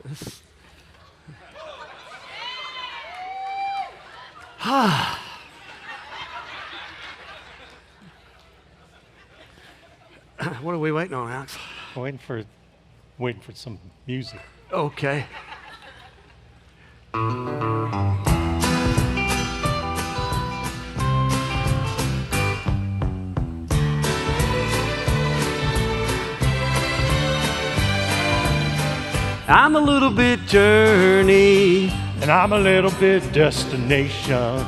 What are we waiting on, Alex? Waiting for some music. Okay. I'm a little bit journey, and I'm a little bit destination.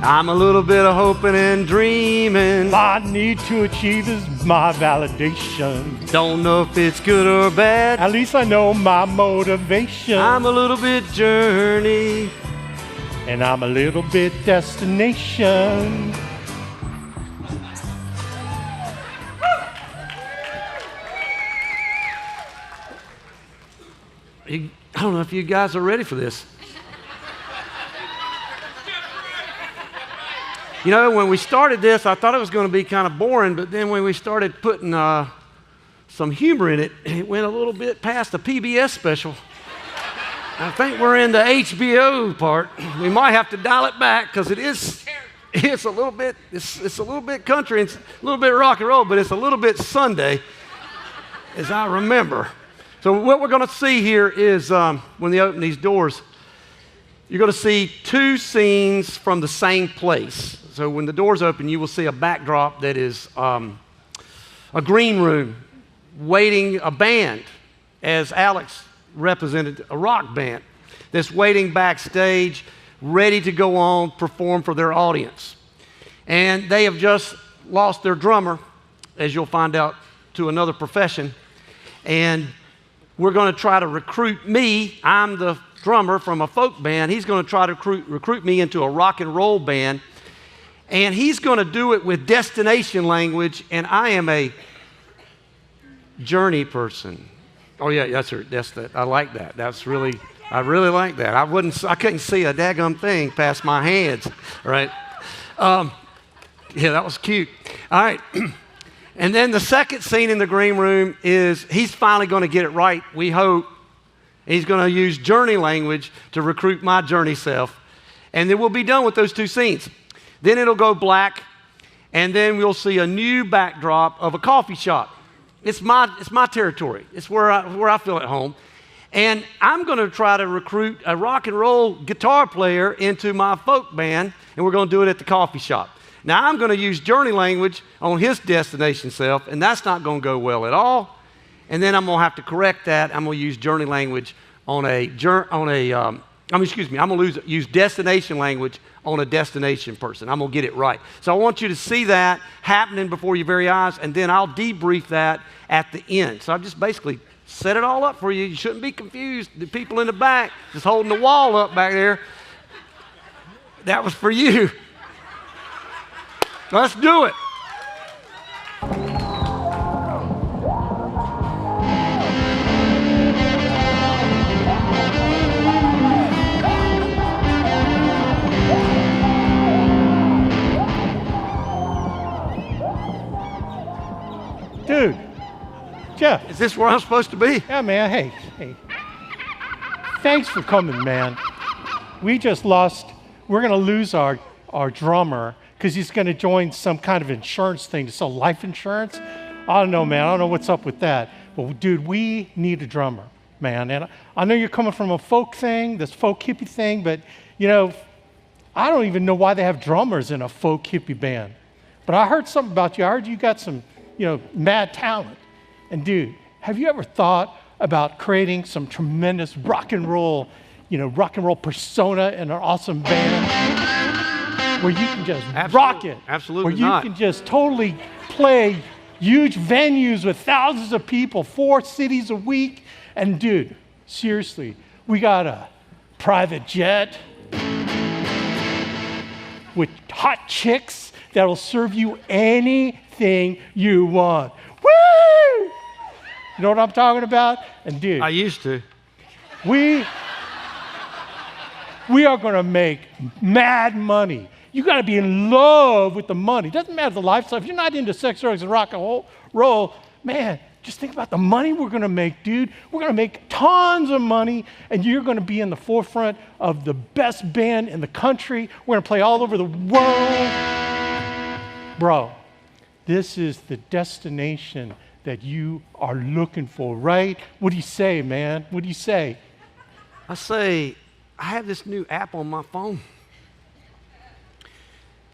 I'm a little bit of hoping and dreaming. My need to achieve is my validation. Don't know if it's good or bad. At least I know my motivation. I'm a little bit journey, and I'm a little bit destination. I don't know if you guys are ready for this. You know, when we started this, I thought it was going to be kind of boring, but then when we started putting some humor in it, it went a little bit past the PBS special. I think we're in the HBO part. We might have to dial it back because it's a little bit country, it's a little bit rock and roll, but it's a little bit Sunday, as I remember. So what we're going to see here is when they open these doors, you're going to see two scenes from the same place. So when the doors open, you will see a backdrop that is a green room waiting a band, as Alex represented a rock band, that's waiting backstage, ready to go on, perform for their audience. And they have just lost their drummer, as you'll find out, to another profession. And we're going to try to recruit me. I'm the drummer from a folk band. He's going to try to recruit me into a rock and roll band. And he's going to do it with destination language, and I am a journey person. Oh yeah, that's that. I like that. I really like that. I couldn't see a daggum thing past my hands, right? Yeah, that was cute. All right. And then the second scene in the green room is he's finally going to get it right, we hope. He's going to use journey language to recruit my journey self. And then we'll be done with those two scenes. Then it'll go black, and then we'll see a new backdrop of a coffee shop. It's my territory. It's where I feel at home. And I'm going to try to recruit a rock and roll guitar player into my folk band, and we're going to do it at the coffee shop. Now, I'm going to use journey language on his destination self, and that's not going to go well at all. And then I'm going to have to correct that. I'm going to use journey language I'm going to use destination language on a destination person. I'm going to get it right. So I want you to see that happening before your very eyes, and then I'll debrief that at the end. So I've just basically set it all up for you. You shouldn't be confused. The people in the back just holding the wall up back there, that was for you. Let's do it. Dude, Jeff. Is this where I'm supposed to be? Yeah, man. Hey. Thanks for coming, man. We're going to lose our drummer because he's going to join some kind of insurance thing to sell life insurance. I don't know, man. I don't know what's up with that. But, dude, we need a drummer, man. And I know you're coming from a folk thing, this folk hippie thing, but, you know, I don't even know why they have drummers in a folk hippie band. But I heard something about you. I heard you got some, mad talent. And, dude, have you ever thought about creating some tremendous rock and roll persona in an awesome band where you can just rock it? Absolutely not. Where you can just totally play huge venues with thousands of people, 4 cities a week. And, dude, seriously, we got a private jet with hot chicks that'll serve you anything you want. Woo! You know what I'm talking about? And dude, I used to. We are going to make mad money. You got to be in love with the money. Doesn't matter the lifestyle. If you're not into sex, drugs, and rock and roll, man, Just think about the money we're going to make, dude. We're going to make tons of money, and you're going to be in the forefront of the best band in the country. We're going to play all over the world. Bro, this is the destination that you are looking for, right? What do you say, man? What do you say? I say, I have this new app on my phone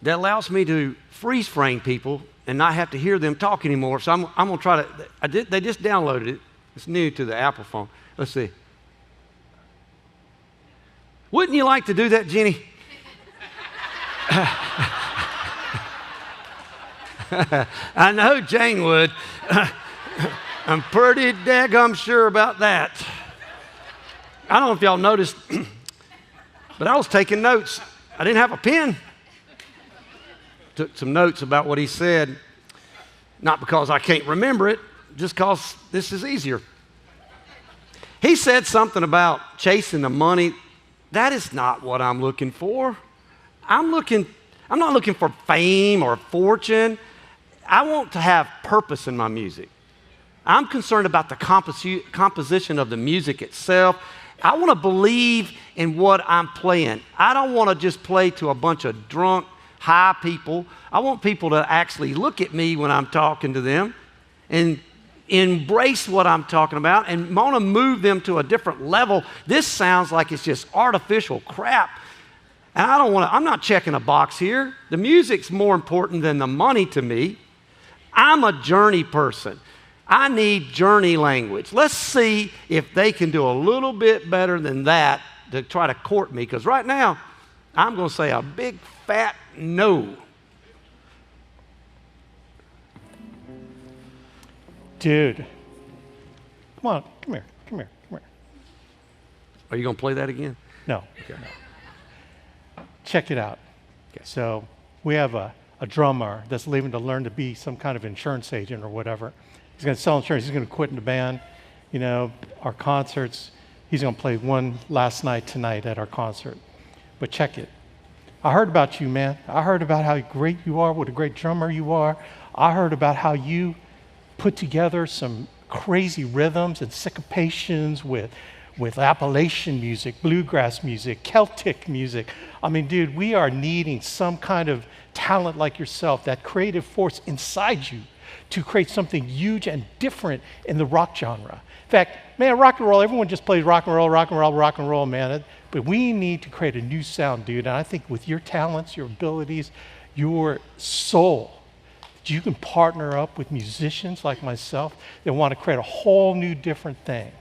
that allows me to freeze frame people and not have to hear them talk anymore. So I'm going to try to, they just downloaded it. It's new to the Apple phone. Let's see. Wouldn't you like to do that, Jenny? I know Jane would. I'm pretty daggum sure about that. I don't know if y'all noticed, but I was taking notes. I didn't have a pen. Took some notes about what he said, not because I can't remember it, just because this is easier. He said something about chasing the money. That is not what I'm looking for. I'm not looking for fame or fortune. I want to have purpose in my music. I'm concerned about the composition of the music itself. I want to believe in what I'm playing. I don't want to just play to a bunch of drunk, high people. I want people to actually look at me when I'm talking to them and embrace what I'm talking about and want to move them to a different level. This sounds like it's just artificial crap. And I'm not checking a box here. The music's more important than the money to me. I'm a journey person. I need journey language. Let's see if they can do a little bit better than that to try to court me, because right now, I'm going to say a big fat no. Dude, come on, come here. Are you going to play that again? No. Okay. No. Check it out. Okay. So we have a drummer that's leaving to learn to be some kind of insurance agent or whatever. He's going to sell insurance. He's going to quit in the band. You know, our concerts, he's going to play one last night tonight at our concert. But check it. I heard about you, man. I heard about how great you are, what a great drummer you are. I heard about how you put together some crazy rhythms and syncopations with Appalachian music, bluegrass music, Celtic music. I mean, dude, we are needing some kind of talent like yourself, that creative force inside you to create something huge and different in the rock genre. In fact, man, rock and roll, everyone just plays rock and roll, man. But we need to create a new sound, dude. And I think with your talents, your abilities, your soul, you can partner up with musicians like myself that want to create a whole new different thing.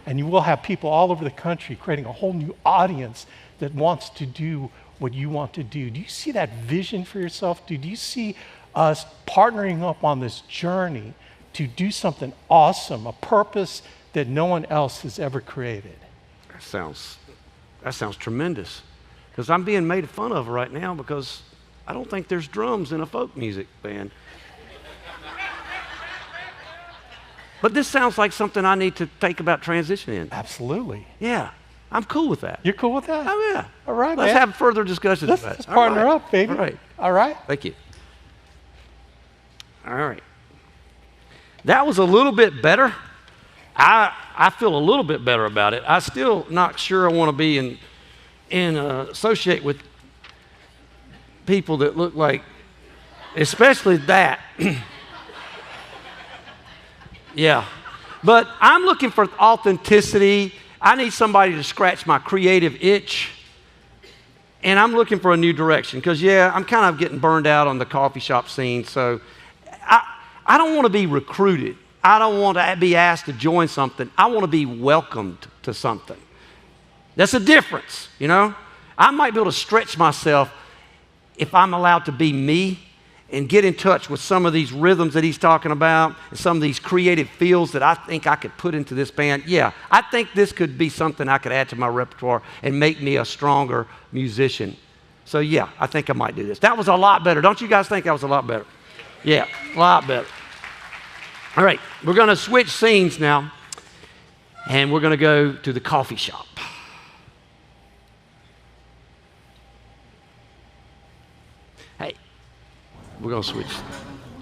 And you will have people all over the country creating a whole new audience that wants to do what you want to do. Do you see that vision for yourself? Do you see us partnering up on this journey to do something awesome, a purpose that no one else has ever created? That sounds tremendous. Because I'm being made fun of right now because I don't think there's drums in a folk music band. But this sounds like something I need to think about transitioning. Absolutely. Yeah, I'm cool with that. You're cool with that? Oh, yeah. All right, Let's man. have further discussions about it. Let's partner up, baby. All right. All right? Thank you. All right. That was a little bit better. I feel a little bit better about it. I'm still not sure I want to be associate with people that look like, especially that. Yeah. But I'm looking for authenticity. I need somebody to scratch my creative itch. And I'm looking for a new direction because, yeah, I'm kind of getting burned out on the coffee shop scene. So I don't want to be recruited. I don't want to be asked to join something. I want to be welcomed to something. That's a difference, you know? I might be able to stretch myself if I'm allowed to be me and get in touch with some of these rhythms that he's talking about and some of these creative feels that I think I could put into this band. Yeah, I think this could be something I could add to my repertoire and make me a stronger musician. So yeah, I think I might do this. That was a lot better. Don't you guys think that was a lot better? Yeah, a lot better. All right, we're going to switch scenes now, and we're going to go to the coffee shop. Hey, we're going to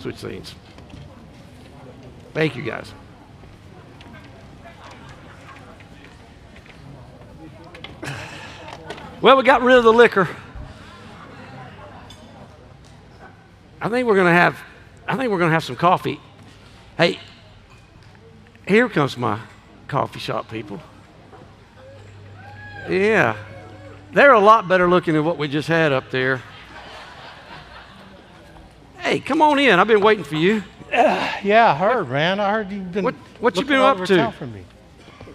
switch scenes. Thank you, guys. Well, we got rid of the liquor. I think we're gonna have some coffee. Hey, here comes my coffee shop people. Yeah, they're a lot better looking than what we just had up there. Hey, come on in. I've been waiting for you. Yeah, I heard, man. I heard you've been. What you been up to? For me.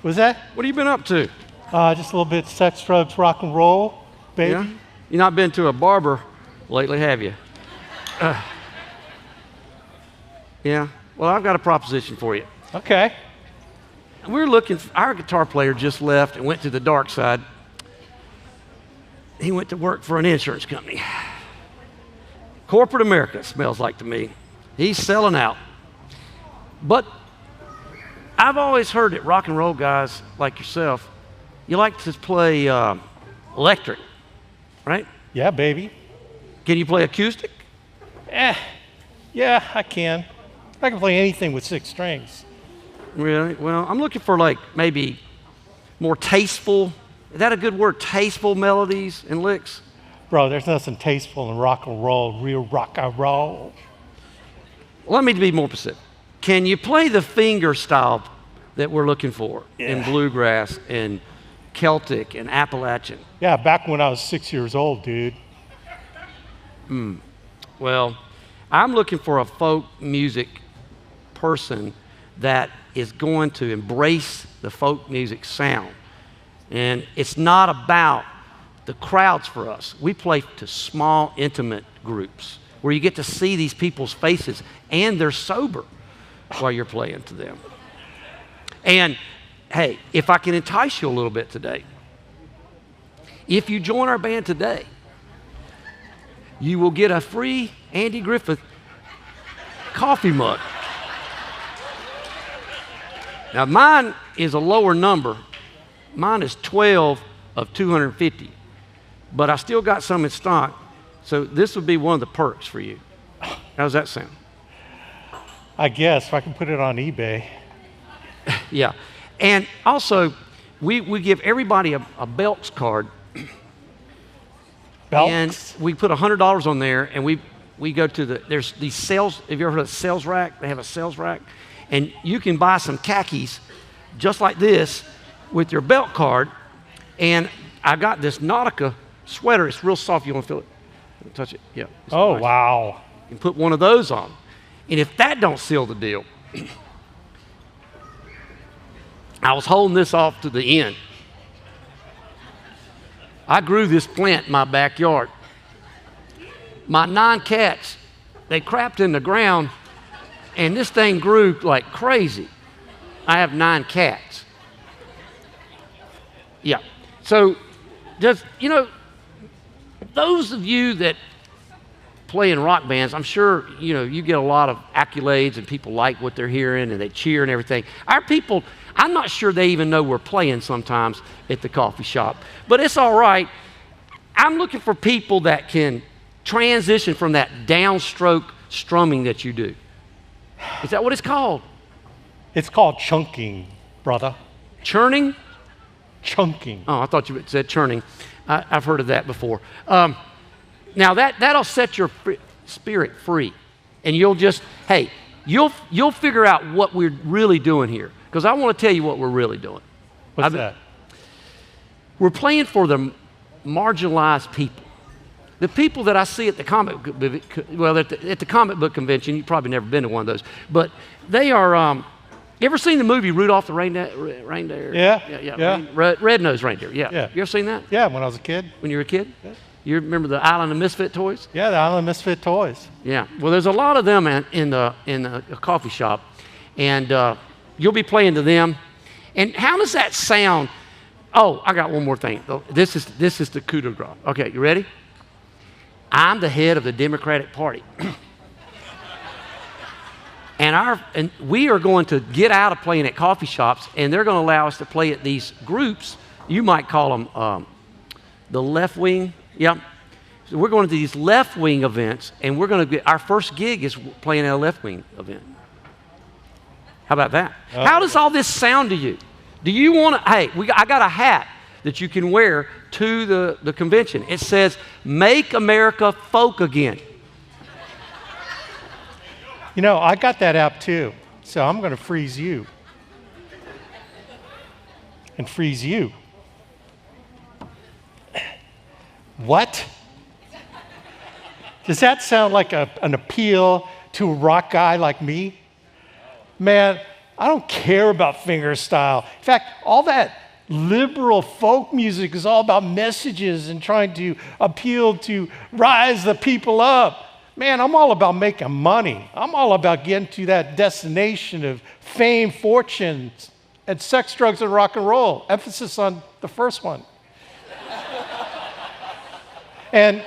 Was that? What have you been up to? Just a little bit of sex, drugs, rock and roll, baby. Yeah? You not been to a barber lately, have you? Yeah. Well, I've got a proposition for you. Okay. We're looking. Our guitar player just left and went to the dark side. He went to work for an insurance company. Corporate America smells like to me. He's selling out. But I've always heard that rock and roll guys like yourself, you like to play electric, right? Yeah, baby. Can you play acoustic? Yeah, I can. I can play anything with 6 strings. Really? Well, I'm looking for like maybe more tasteful, is that a good word? Tasteful melodies and licks? Bro, there's nothing tasteful in rock and roll, real rock and roll. Let me be more specific. Can you play the finger style that we're looking for in bluegrass and Celtic and Appalachian? Yeah, back when I was 6 years old, dude. Well, I'm looking for a folk music person that is going to embrace the folk music sound. And it's not about the crowds for us. We play to small, intimate groups where you get to see these people's faces and they're sober while you're playing to them. And hey, if I can entice you a little bit today, if you join our band today, you will get a free Andy Griffith coffee mug. Now mine is a lower number. Mine is 12 of 250, but I still got some in stock. So this would be one of the perks for you. How's that sound? I guess if I can put it on eBay. Yeah. And also, we give everybody a Belks card. Belks? And we put $100 on there, and we go to there's these sales. Have you ever heard of sales rack? They have a sales rack. And you can buy some khakis just like this with your belt card. And I got this Nautica sweater. It's real soft. You want to feel it? Touch it. Yeah. Oh, nice. wow. You can put one of those on. And if that don't seal the deal, I was holding this off to the end. I grew this plant in my backyard. My 9 cats, they crapped in the ground, and this thing grew like crazy. I have 9 cats. Yeah. So just, those of you that play in rock bands, I'm sure, you get a lot of accolades and people like what they're hearing and they cheer and everything. Our people, I'm not sure they even know we're playing sometimes at the coffee shop, but it's all right. I'm looking for people that can transition from that downstroke strumming that you do. Is that what it's called? It's called chunking, brother. Churning? Chunking. Oh, I thought you said churning. I've heard of that before. Now that'll set your spirit free, and you'll figure out what we're really doing here. Because I want to tell you what we're really doing. What's that? We're playing for the marginalized people. The people that I see at the comic book convention, you've probably never been to one of those, but they are. You ever seen the movie Rudolph the Reindeer? Yeah. Red-nosed reindeer. Yeah. You ever seen that? Yeah, when I was a kid. When you were a kid? Yeah. You remember the Island of Misfit Toys? Yeah, the Island of Misfit Toys. Yeah. Well, there's a lot of them in the coffee shop, and you'll be playing to them. And how does that sound? Oh, I got one more thing. This is the coup de grace. Okay, you ready? I'm the head of the Democratic Party. And we are going to get out of playing at coffee shops, and they're going to allow us to play at these groups. You might call them the left wing. Yeah. So we're going to these left wing events, and we're going to get our first gig is playing at a left wing event. How about that? How does all this sound to you? Do you want to? Hey, I got a hat that you can wear to the convention. It says, "Make America Folk Again." You know, I got that app too, so I'm going to freeze you. And freeze you. What? Does that sound like an appeal to a rock guy like me? Man, I don't care about fingerstyle. In fact, all that liberal folk music is all about messages and trying to appeal to rise the people up. Man, I'm all about making money. I'm all about getting to that destination of fame, fortune, and sex, drugs, and rock and roll. Emphasis on the first one. And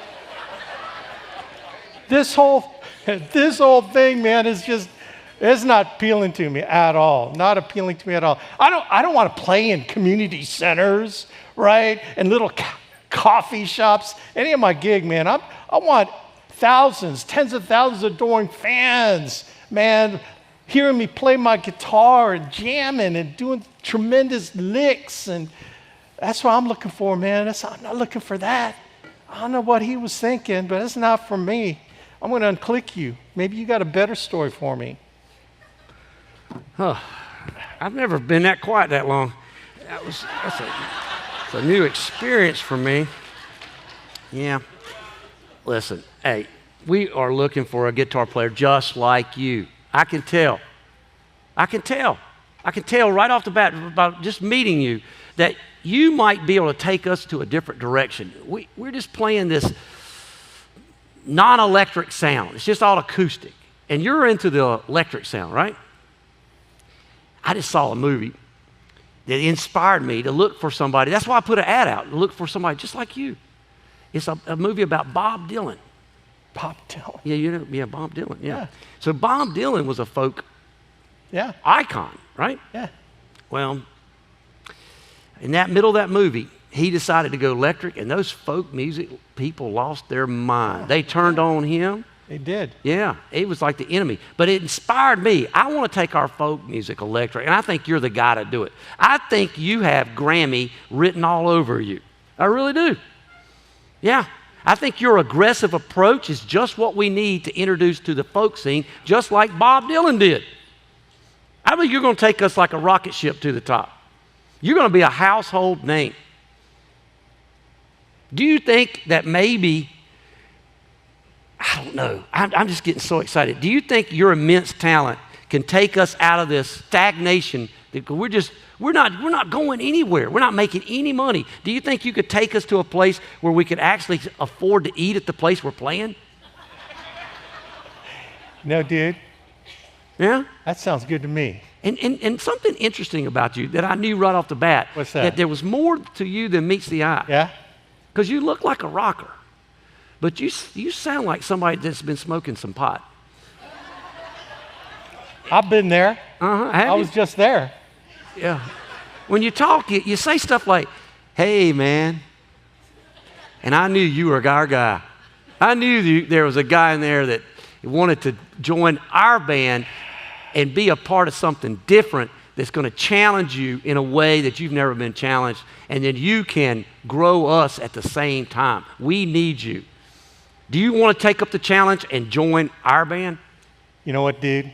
this whole thing, man, it's not appealing to me at all. Not appealing to me at all. I don't want to play in community centers, right? And little coffee shops. Any of my gig, man, I want thousands, tens of thousands of adoring fans, man, hearing me play my guitar and jamming and doing tremendous licks. And that's what I'm looking for, man. I'm not looking for that. I don't know what he was thinking, but it's not for me. I'm going to unclick you. Maybe you got a better story for me. Huh. I've never been that quiet that long. That's a new experience for me. Yeah. Listen, hey, we are looking for a guitar player just like you. I can tell right off the bat about just meeting you that you might be able to take us to a different direction. We're just playing this non-electric sound. It's just all acoustic. And you're into the electric sound, right? I just saw a movie that inspired me to look for somebody. That's why I put an ad out, to look for somebody just like you. It's a movie about Bob Dylan. Bob Dylan? Yeah, Bob Dylan, yeah. So Bob Dylan was a folk icon, right? Yeah. Well, in that middle of that movie, he decided to go electric, and those folk music people lost their mind. They turned on him. They did. Yeah, it was like the enemy. But it inspired me. I want to take our folk music electric, and I think you're the guy to do it. I think you have Grammy written all over you. I really do. Yeah. I think your aggressive approach is just what we need to introduce to the folk scene, just like Bob Dylan did. I think you're going to take us like a rocket ship to the top. You're going to be a household name. Do you think that maybe, I don't know, I'm just getting so excited. Do you think your immense talent can take us out of this stagnation that we're not going anywhere. We're not making any money. Do you think you could take us to a place where we could actually afford to eat at the place we're playing? No, dude. Yeah? That sounds good to me. And something interesting about you that I knew right off the bat. What's that? That there was more to you than meets the eye. Yeah? Because you look like a rocker. But you sound like somebody that's been smoking some pot. I've been there. I was just there. Yeah. When you talk, you say stuff like, "Hey, man." And I knew you were our guy. I knew there was a guy in there that wanted to join our band and be a part of something different that's going to challenge you in a way that you've never been challenged, and then you can grow us at the same time. We need you. Do you want to take up the challenge and join our band? You know what, dude?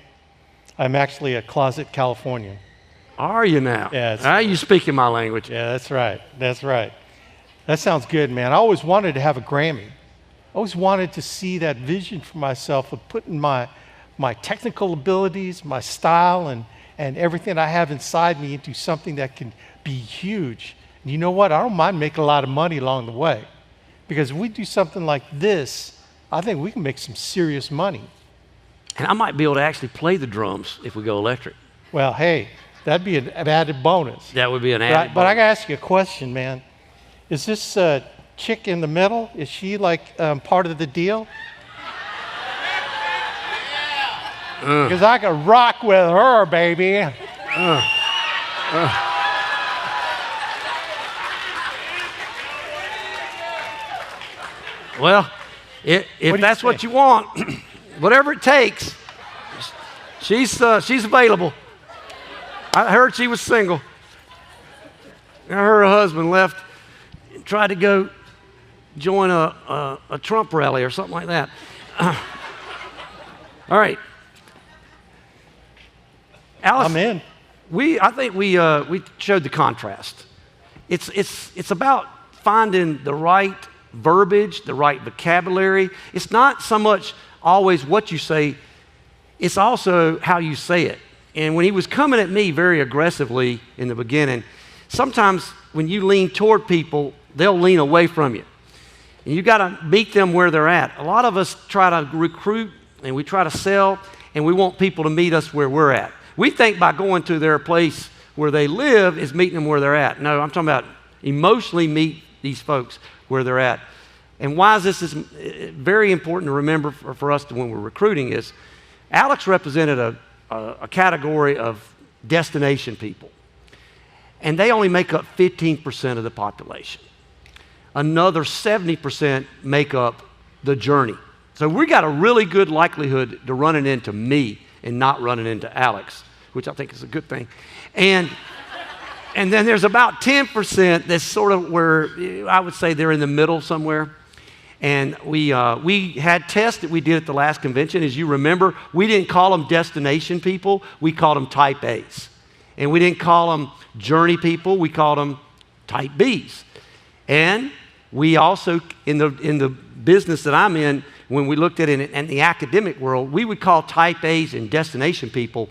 I'm actually a closet Californian. Are you now? Yeah. You speaking my language. Yeah, that's right. That's right. That sounds good, man. I always wanted to have a Grammy. I always wanted to see that vision for myself of putting my technical abilities, my style, and everything I have inside me into something that can be huge. And you know what? I don't mind making a lot of money along the way. Because if we do something like this, I think we can make some serious money. And I might be able to actually play the drums if we go electric. Well, hey, that'd be an added bonus. That would be an added bonus. But I got to ask you a question, man. Is this chick in the middle, is she like part of the deal? Because I could rock with her, baby. Well, if that's what you want, whatever it takes, she's available. I heard she was single. I heard her husband left tried to go join a Trump rally or something like that. All right. Alice, I'm in. I think we showed the contrast. It's about finding the right verbiage, the right vocabulary. It's not so much always what you say, it's also how you say it. And when he was coming at me very aggressively in the beginning, sometimes when you lean toward people, they'll lean away from you. And you got to meet them where they're at. A lot of us try to recruit and we try to sell, and we want people to meet us where we're at. We think by going to their place where they live is meeting them where they're at. No, I'm talking about emotionally meet these folks where they're at. And why is this very important to remember for us when we're recruiting is Alex represented a category of destination people. And they only make up 15% of the population. Another 70% make up the journey. So we got a really good likelihood to running into me and not running into Alex, which I think is a good thing. And then there's about 10% that's sort of where I would say they're in the middle somewhere. And we had tests that we did at the last convention. As you remember, we didn't call them destination people. We called them type A's. And we didn't call them journey people. We called them type B's. And we also, in the business that I'm in, when we looked at it in the academic world, we would call type A's and destination people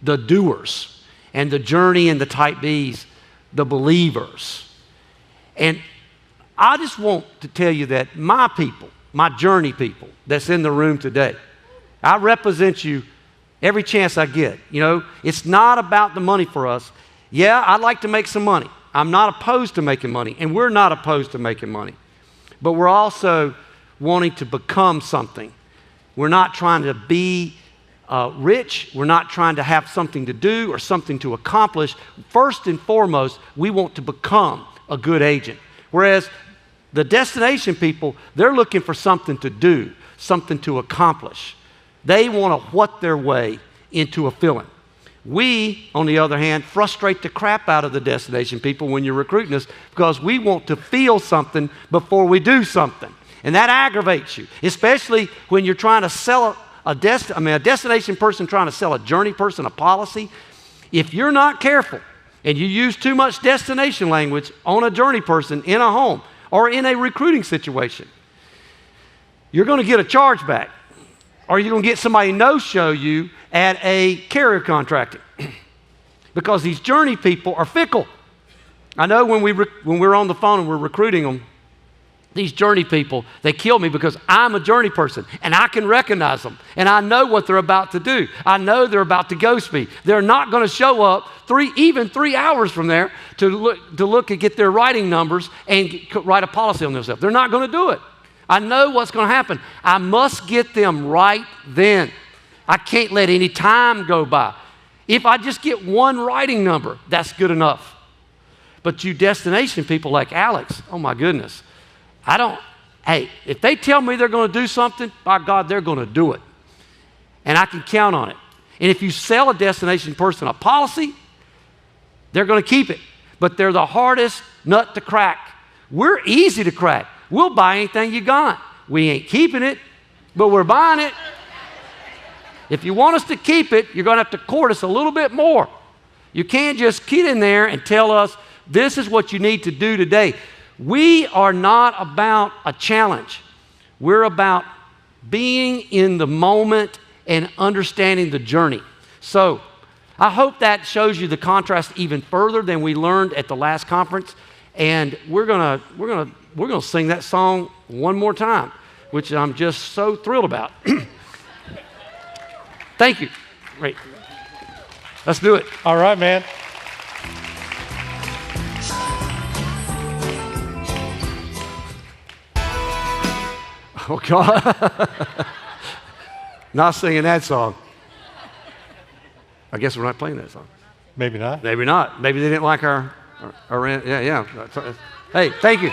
the doers, and the journey and the type B's, the believers. And I just want to tell you that my people, my journey people that's in the room today, I represent you every chance I get. You know, it's not about the money for us. Yeah, I'd like to make some money. I'm not opposed to making money, and we're not opposed to making money. But we're also wanting to become something. We're not trying to be rich. We're not trying to have something to do or something to accomplish. First and foremost, we want to become a good agent. Whereas the destination people, they're looking for something to do, something to accomplish. They want to what their way into a filling. We, on the other hand, frustrate the crap out of the destination people when you're recruiting us because we want to feel something before we do something. And that aggravates you, especially when you're trying to sell a destination person trying to sell a journey person a policy. If you're not careful and you use too much destination language on a journey person in a home or in a recruiting situation, you're going to get a chargeback, or you're going to get somebody no-show you at a carrier contracting because these journey people are fickle. I know when we're on the phone and we're recruiting them, these journey people, they kill me because I'm a journey person and I can recognize them and I know what they're about to do. I know they're about to ghost me. They're not going to show up even 3 hours from there to look and get their writing numbers and write a policy on themselves. They're not going to do it. I know what's going to happen. I must get them right then. I can't let any time go by. If I just get one writing number, that's good enough. But you destination people like Alex, oh my goodness. If they tell me they're going to do something, by God, they're going to do it. And I can count on it. And if you sell a destination person a policy, they're going to keep it. But they're the hardest nut to crack. We're easy to crack. We'll buy anything you got. We ain't keeping it, but we're buying it. If you want us to keep it, you're going to have to court us a little bit more. You can't just get in there and tell us, this is what you need to do today. We are not about a challenge. We're about being in the moment and understanding the journey. So I hope that shows you the contrast even further than we learned at the last conference. And we're gonna sing that song one more time, which I'm just so thrilled about. Thank you. Great. Let's do it. All right, man. Oh, God. Not singing that song. I guess we're not playing that song. Maybe not. Maybe not. Maybe they didn't like our yeah. Hey, thank you.